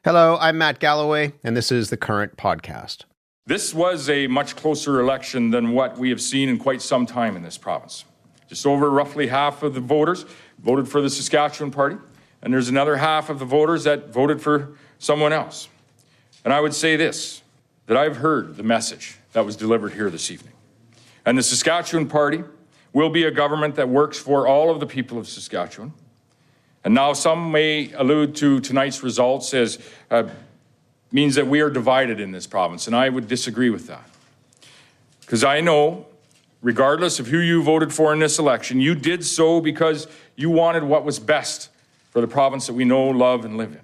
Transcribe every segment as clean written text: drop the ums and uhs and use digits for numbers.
Hello, I'm Matt Galloway, and this is the Current Podcast. This was a much closer election than what we have seen in quite some time in this province. Just over roughly half of the voters voted for the Saskatchewan Party, and there's another half of the voters that voted for someone else. And I would say this, that I've heard the message that was delivered here this evening. And the Saskatchewan Party will be a government that works for all of the people of Saskatchewan. And now some may allude to tonight's results as means that we are divided in this province, and I would disagree with that. Because I know, regardless of who you voted for in this election, you did so because you wanted what was best for the province that we know, love, and live in.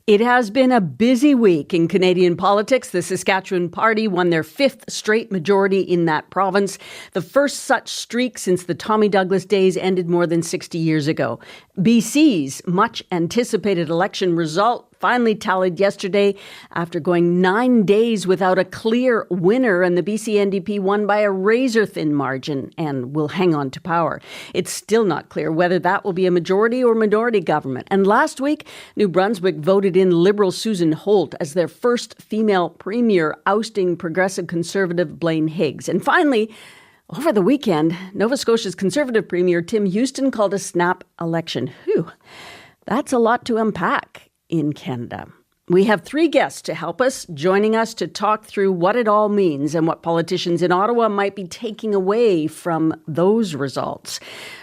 It has been a busy week in Canadian politics. The Saskatchewan Party won their fifth straight majority in that province, the first such streak since the Tommy Douglas days ended more than 60 years ago. BC's much-anticipated election result finally tallied yesterday after going 9 days without a clear winner, and the BC NDP won by a razor-thin margin and will hang on to power. It's still not clear whether that will be a majority or minority government. And last week, New Brunswick voted in Liberal Susan Holt as their first female premier, ousting Progressive Conservative Blaine Higgs. And finally, over the weekend, Nova Scotia's Conservative Premier Tim Houston called a snap election. Whew, that's a lot to unpack in Canada. We have three guests to help us, joining us to talk through what it all means and what politicians in Ottawa might be taking away from those results.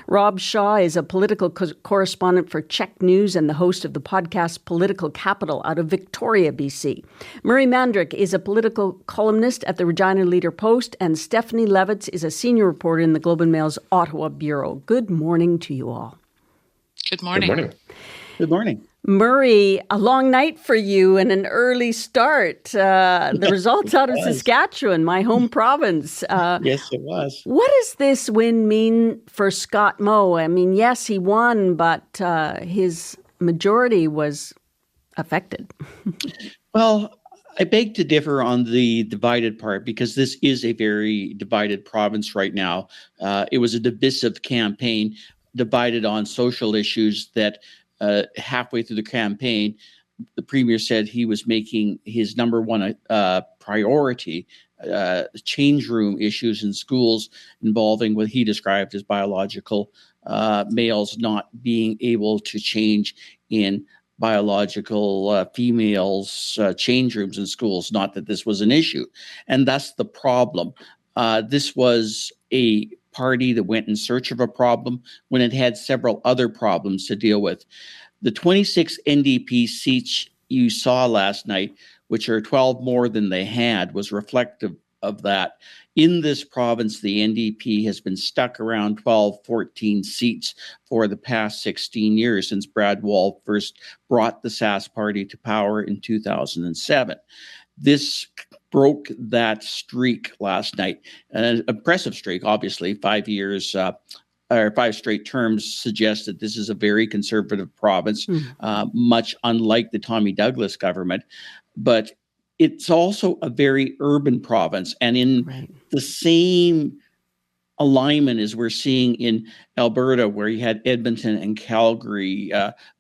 Rob Shaw is a political correspondent for Czech News and the host of the podcast Political Capital out of Victoria, BC. Murray Mandrick is a political columnist at the Regina Leader-Post, and Stephanie Levitz is a senior reporter in the Globe and Mail's Ottawa Bureau. Good morning to you all. Good morning. Good morning. Good morning. Murray, a long night for you and an early start. The results out of Saskatchewan, my home province. Yes, it was. What does this win mean for Scott Moe? I mean, yes, he won, but his majority was affected. Well, I beg to differ on the divided part because this is a very divided province right now. It was a divisive campaign, divided on social issues that halfway through the campaign, the premier said he was making his number one priority change room issues in schools involving what he described as biological males not being able to change in biological females' change rooms in schools. Not that this was an issue. And that's the problem. This was a party that went in search of a problem when it had several other problems to deal with. The 26 NDP seats you saw last night, which are 12 more than they had, was reflective of that. In this province, the NDP has been stuck around 12, 14 seats for the past 16 years since Brad Wall first brought the Sask Party to power in 2007. This broke that streak last night, an impressive streak, obviously. 5 years or 5 straight terms suggest that this is a very conservative province, much unlike the Tommy Douglas government. But it's also a very urban province, and in the same alignment as we're seeing in Alberta, where you had Edmonton and Calgary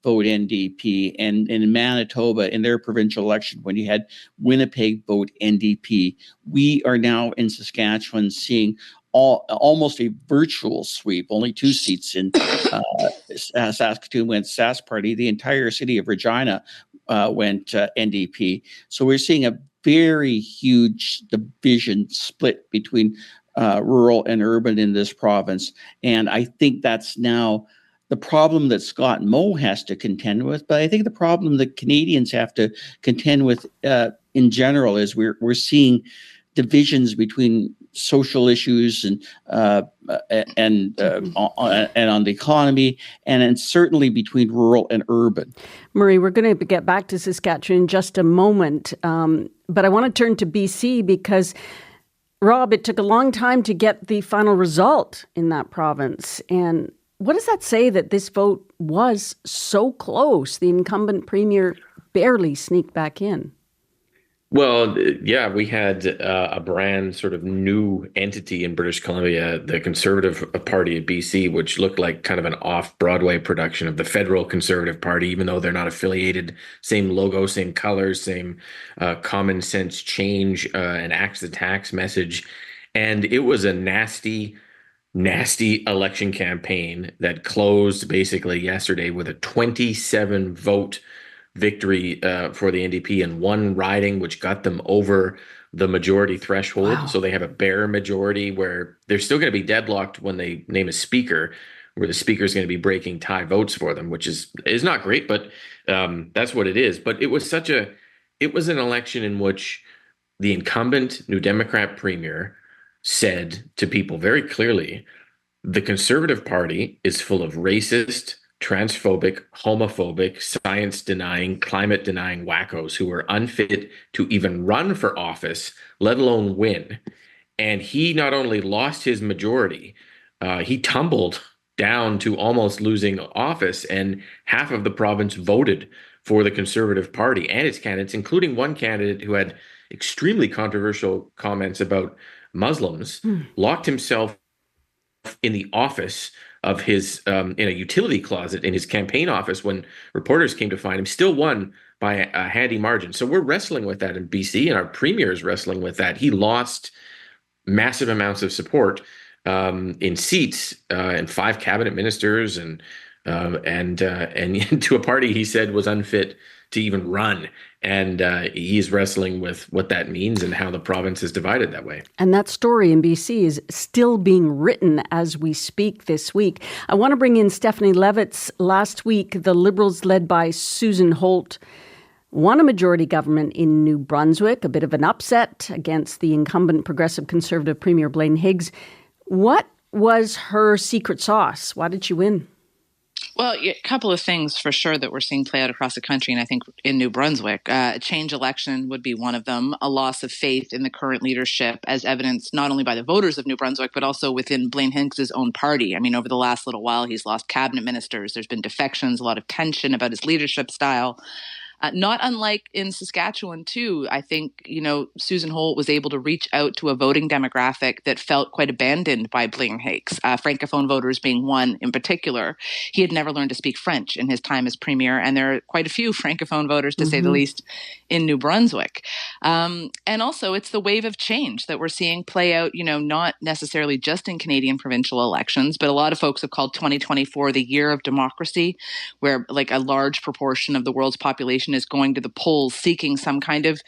vote NDP, and in Manitoba in their provincial election, when you had Winnipeg vote NDP, we are now in Saskatchewan seeing almost a virtual sweep. Only 2 seats in Saskatoon went Sask Party. The entire city of Regina went NDP. So we're seeing a very huge division split between rural and urban in this province. And I think that's now the problem that Scott Moe has to contend with. But I think the problem that Canadians have to contend with in general is we're seeing divisions between social issues and on the economy, and certainly between rural and urban. Murray, we're going to get back to Saskatchewan in just a moment, but I want to turn to BC because, Rob, it took a long time to get the final result in that province. And what does that say that this vote was so close? The incumbent premier barely sneaked back in. Well, yeah, we had a brand sort of new entity in British Columbia, the Conservative Party of BC, which looked like kind of an off-Broadway production of the federal Conservative Party, even though they're not affiliated. Same logo, same colors, same common sense change, and axe the tax message. And it was a nasty, nasty election campaign that closed basically yesterday with a 27 vote victory for the NDP in one riding, which got them over the majority threshold. Wow. So they have a bare majority where they're still going to be deadlocked when they name a speaker, where the speaker is going to be breaking tie votes for them, which is not great, but that's what it is. But it was an election in which the incumbent New Democrat premier said to people very clearly, the Conservative Party is full of racist, transphobic, homophobic, science-denying, climate-denying wackos who are unfit to even run for office, let alone win. And he not only lost his majority, he tumbled down to almost losing office, and half of the province voted for the Conservative Party and its candidates, including one candidate who had extremely controversial comments about Muslims, locked himself in the office of his in a utility closet in his campaign office when reporters came to find him, still won by a handy margin. So we're wrestling with that in BC, and our premier is wrestling with that. He lost massive amounts of support in seats and 5 cabinet ministers and to a party he said was unfit to even run. And he's wrestling with what that means and how the province is divided that way. And that story in BC is still being written as we speak this week. I want to bring in Stephanie Levitz. Last week, the Liberals led by Susan Holt won a majority government in New Brunswick, a bit of an upset against the incumbent Progressive Conservative Premier Blaine Higgs. What was her secret sauce? Why did she win? Well, a couple of things for sure that we're seeing play out across the country, and I think in New Brunswick. A change election would be one of them, a loss of faith in the current leadership as evidenced not only by the voters of New Brunswick, but also within Blaine Higgs' own party. I mean, over the last little while, he's lost cabinet ministers. There's been defections, a lot of tension about his leadership style. Not unlike in Saskatchewan, too, I think, Susan Holt was able to reach out to a voting demographic that felt quite abandoned by Blaine Higgs, Francophone voters being one in particular. He had never learned to speak French in his time as premier, and there are quite a few Francophone voters, to say the least, in New Brunswick. And also, it's the wave of change that we're seeing play out, not necessarily just in Canadian provincial elections, but a lot of folks have called 2024 the year of democracy, where like a large proportion of the world's population is going to the polls seeking some kind of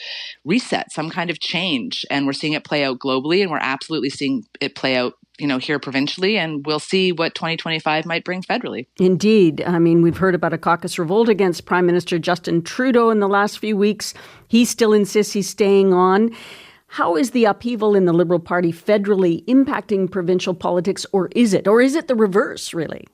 reset, some kind of change. And we're seeing it play out globally, and we're absolutely seeing it play out here provincially, and we'll see what 2025 might bring federally. Indeed. I mean, we've heard about a caucus revolt against Prime Minister Justin Trudeau in the last few weeks. He still insists he's staying on. How is the upheaval in the Liberal Party federally impacting provincial politics, or is it? Or is it the reverse, really?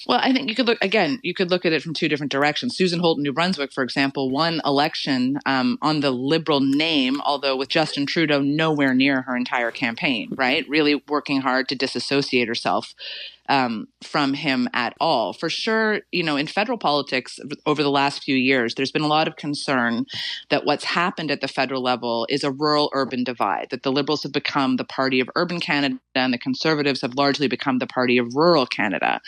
Well, I think you could look at it from two different directions. Susan Holt in New Brunswick, for example, won election on the Liberal name, although with Justin Trudeau nowhere near her entire campaign, right? Really working hard to disassociate herself from him at all. For sure, in federal politics over the last few years, there's been a lot of concern that what's happened at the federal level is a rural-urban divide, that the Liberals have become the party of urban Canada and the Conservatives have largely become the party of rural Canada.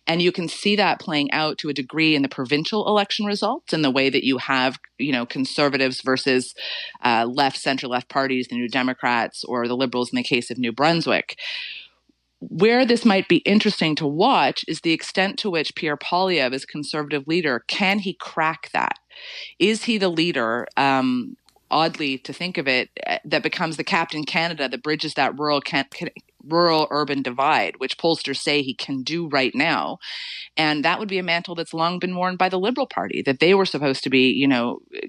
And you can see that playing out to a degree in the provincial election results in the way that you have, Conservatives versus left, center-left parties, the New Democrats or the Liberals in the case of New Brunswick. Where this might be interesting to watch is the extent to which Pierre Poilievre, as Conservative leader, can he crack that? Is he the leader, oddly to think of it, that becomes the Captain Canada that bridges that rural-urban divide, which pollsters say he can do right now? And that would be a mantle that's long been worn by the Liberal Party, that they were supposed to be,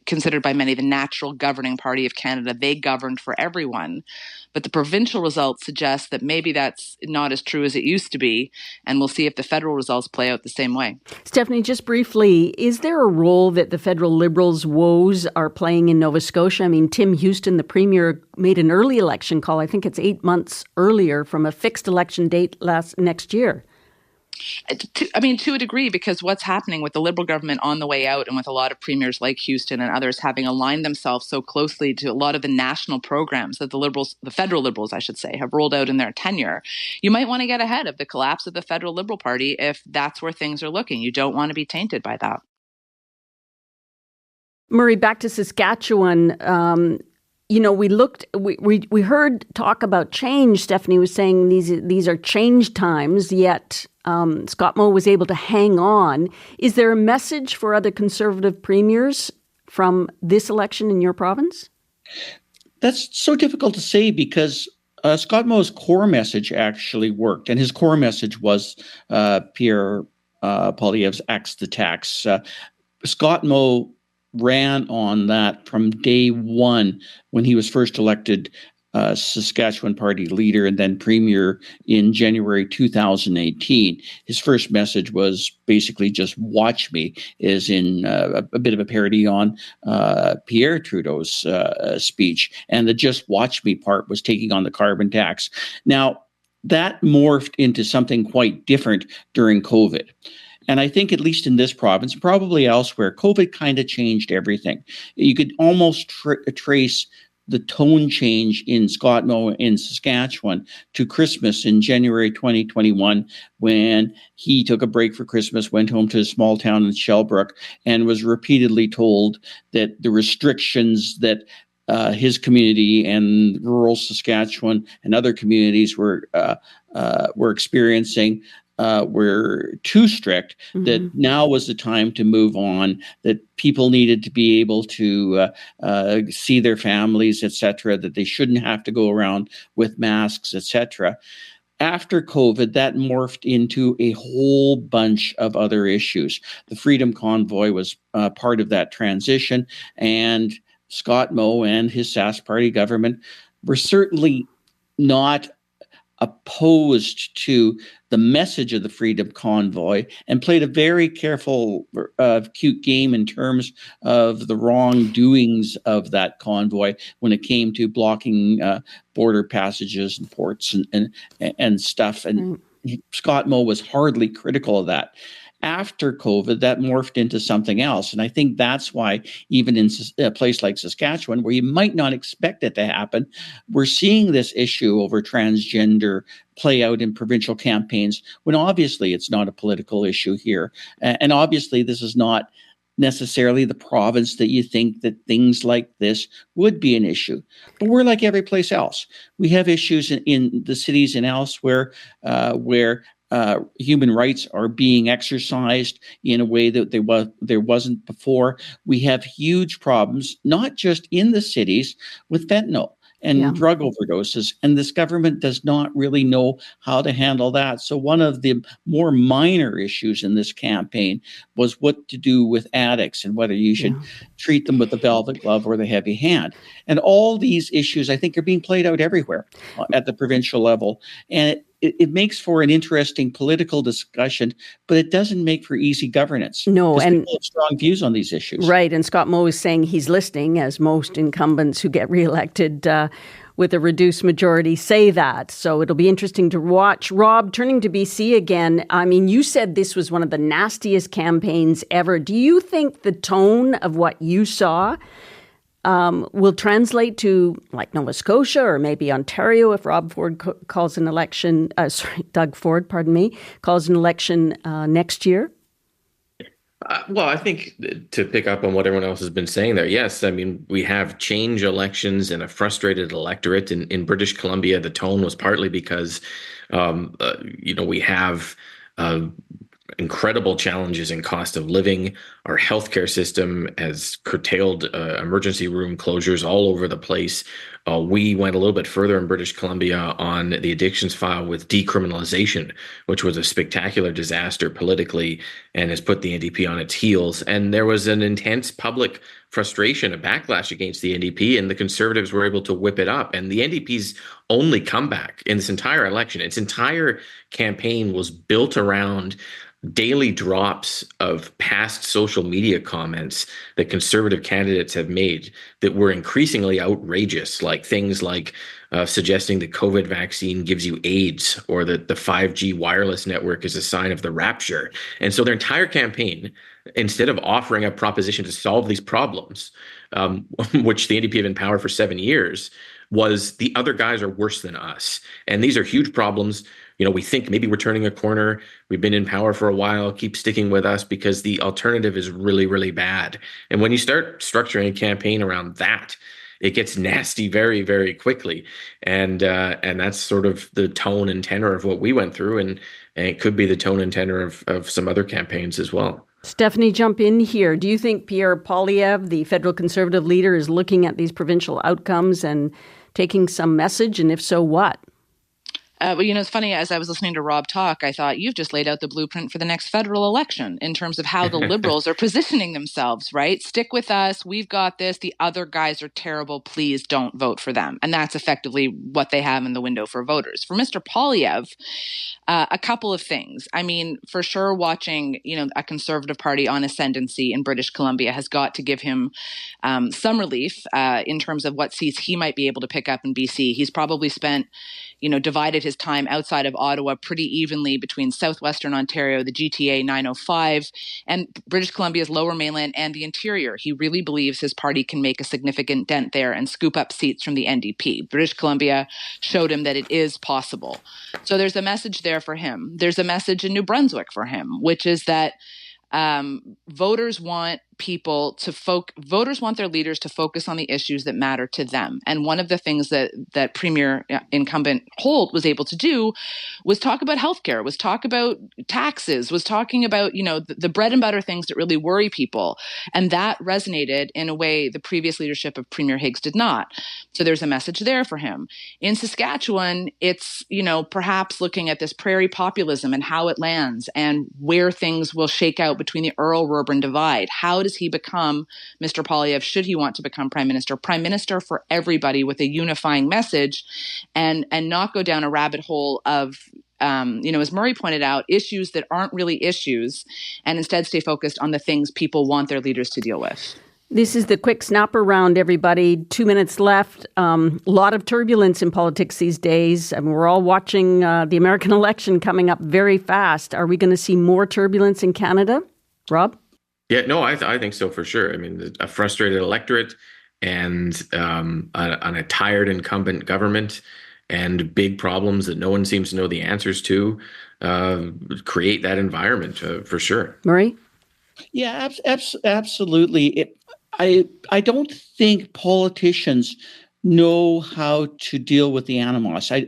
considered by many the natural governing party of Canada. They governed for everyone. But the provincial results suggest that maybe that's not as true as it used to be, and we'll see if the federal results play out the same way. Stephanie, just briefly, is there a role that the federal Liberals' woes are playing in Nova Scotia? I mean, Tim Houston, the premier, made an early election call. I think it's 8 months earlier from a fixed election date next year. To a degree, because what's happening with the Liberal government on the way out and with a lot of premiers like Houston and others having aligned themselves so closely to a lot of the national programs that the federal Liberals, I should say, have rolled out in their tenure, you might want to get ahead of the collapse of the federal Liberal Party if that's where things are looking. You don't want to be tainted by that. Murray, back to Saskatchewan. We heard talk about change. Stephanie was saying these are change times, yet Scott Moe was able to hang on. Is there a message for other Conservative premiers from this election in your province? That's so difficult to say because Scott Moe's core message actually worked, and his core message was Pierre Poilievre's Axe the Tax. Scott Moe ran on that from day one when he was first elected Saskatchewan Party leader and then premier in January 2018. His first message was basically just watch me, as in a bit of a parody on Pierre Trudeau's speech. And the just watch me part was taking on the carbon tax. Now, that morphed into something quite different during COVID. And I think, at least in this province, probably elsewhere, COVID kind of changed everything. You could almost trace the tone change in Scott Moe in Saskatchewan to Christmas in January 2021, when he took a break for Christmas, went home to a small town in Shellbrook, and was repeatedly told that the restrictions that his community and rural Saskatchewan and other communities were experiencing were too strict, that now was the time to move on, that people needed to be able to see their families, etc., that they shouldn't have to go around with masks, etc. After COVID, that morphed into a whole bunch of other issues. The Freedom Convoy was part of that transition, and Scott Moe and his Sask Party government were certainly not opposed to the message of the Freedom Convoy and played a very careful, cute game in terms of the wrongdoings of that convoy when it came to blocking border passages and ports and stuff. And Scott Moe was hardly critical of that. After COVID, that morphed into something else. And I think that's why even in a place like Saskatchewan, where you might not expect it to happen, we're seeing this issue over transgender play out in provincial campaigns, when obviously it's not a political issue here. And obviously this is not necessarily the province that you think that things like this would be an issue. But we're like every place else. We have issues in the cities and elsewhere where human rights are being exercised in a way that there wasn't before. We have huge problems, not just in the cities, with fentanyl and drug overdoses, and this government does not really know how to handle that. So one of the more minor issues in this campaign was what to do with addicts and whether you should treat them with the velvet glove or the heavy hand. And all these issues, I think, are being played out everywhere at the provincial level. And it makes for an interesting political discussion, but it doesn't make for easy governance. No, and people have strong views on these issues. Right, and Scott Moe is saying he's listening, as most incumbents who get reelected with a reduced majority say that. So it'll be interesting to watch. Rob, turning to BC again, I mean, you said this was one of the nastiest campaigns ever. Do you think the tone of what you saw will translate to like Nova Scotia or maybe Ontario if Rob Ford calls an election, Doug Ford, calls an election next year? Well, I think to pick up on what everyone else has been saying there, yes, I mean, we have change elections and a frustrated electorate. In British Columbia, the tone was partly because, we have incredible challenges in cost of living. Our healthcare system has curtailed emergency room closures all over the place. We went a little bit further in British Columbia on the addictions file with decriminalization, which was a spectacular disaster politically and has put the NDP on its heels. And there was an intense public frustration, a backlash against the NDP, and the Conservatives were able to whip it up. And the NDP's only comeback in this entire election, its entire campaign was built around daily drops of past social social media comments that conservative candidates have made that were increasingly outrageous, like things like suggesting the COVID vaccine gives you AIDS, or that the 5G wireless network is a sign of the rapture. And so their entire campaign, instead of offering a proposition to solve these problems, which the NDP have been in power for 7 years, was the other guys are worse than us. And these are huge problems. We think maybe we're turning a corner. We've been in power for a while. Keep sticking with us because the alternative is really, really bad. And when you start structuring a campaign around that, it gets nasty very, very quickly. And that's sort of the tone and tenor of what we went through. And it could be the tone and tenor of some other campaigns as well. Stephanie, jump in here. Do you think Pierre Poilievre, the federal Conservative leader, is looking at these provincial outcomes and taking some message? And if so, what? Well, it's funny, as I was listening to Rob talk, I thought you've just laid out the blueprint for the next federal election in terms of how the Liberals are positioning themselves, right? Stick with us. We've got this. The other guys are terrible. Please don't vote for them. And that's effectively what they have in the window for voters. For Mr. Poilievre, a couple of things. I mean, for sure, watching, a Conservative Party on ascendancy in British Columbia has got to give him some relief in terms of what seats he might be able to pick up in BC. He's probably spent, divided his time outside of Ottawa pretty evenly between southwestern Ontario, the GTA 905, and British Columbia's lower mainland and the interior. He really believes his party can make a significant dent there and scoop up seats from the NDP. British Columbia showed him that it is possible. So there's a message there for him. There's a message in New Brunswick for him, which is that voters want their leaders to focus on the issues that matter to them. And one of the things that Premier incumbent Holt was able to do was talk about healthcare, was talk about taxes, was talking about, the bread and butter things that really worry people. And that resonated in a way the previous leadership of Premier Higgs did not. So there's a message there for him. In Saskatchewan, it's, perhaps looking at this prairie populism and how it lands and where things will shake out between the Earl-Rubrin divide. How does he become, Mr. Poilievre, should he want to become prime minister for everybody with a unifying message, and not go down a rabbit hole of, as Murray pointed out, issues that aren't really issues, and instead stay focused on the things people want their leaders to deal with. This is the quick snapper round, everybody. 2 minutes left. A lot of turbulence in politics these days. I mean, we're all watching the American election coming up very fast. Are we going to see more turbulence in Canada? Rob? Yeah, no, I think so for sure. I mean, a frustrated electorate and a tired incumbent government and big problems that no one seems to know the answers to create that environment for sure. Murray? Yeah, absolutely. I don't think politicians know how to deal with the animus. And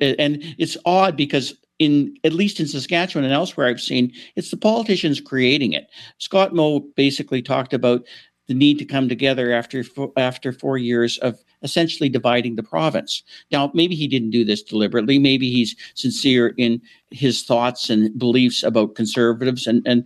it's odd because at least in Saskatchewan and elsewhere I've seen, it's the politicians creating it. Scott Moe basically talked about the need to come together after 4 years of essentially dividing the province. Now, maybe he didn't do this deliberately. Maybe he's sincere in his thoughts and beliefs about conservatives and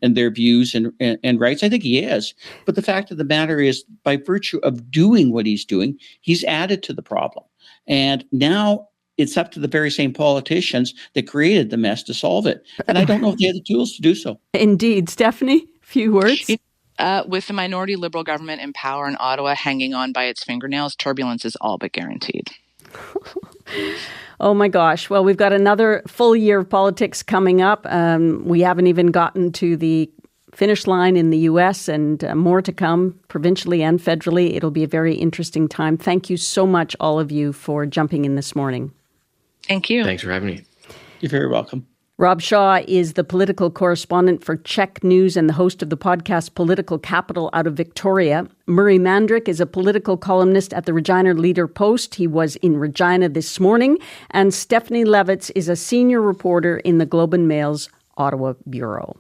their views and rights. I think he is. But the fact of the matter is, by virtue of doing what he's doing, he's added to the problem. And now it's up to the very same politicians that created the mess to solve it. And I don't know if they have the tools to do so. Indeed. Stephanie, few words. With the minority Liberal government in power in Ottawa hanging on by its fingernails, turbulence is all but guaranteed. Oh my gosh. Well, we've got another full year of politics coming up. We haven't even gotten to the finish line in the U.S. and more to come provincially and federally. It'll be a very interesting time. Thank you so much, all of you, for jumping in this morning. Thank you. Thanks for having me. You're very welcome. Rob Shaw is the political correspondent for Czech News and the host of the podcast Political Capital out of Victoria. Murray Mandryk is a political columnist at the Regina Leader Post. He was in Regina this morning. And Stephanie Levitz is a senior reporter in the Globe and Mail's Ottawa Bureau.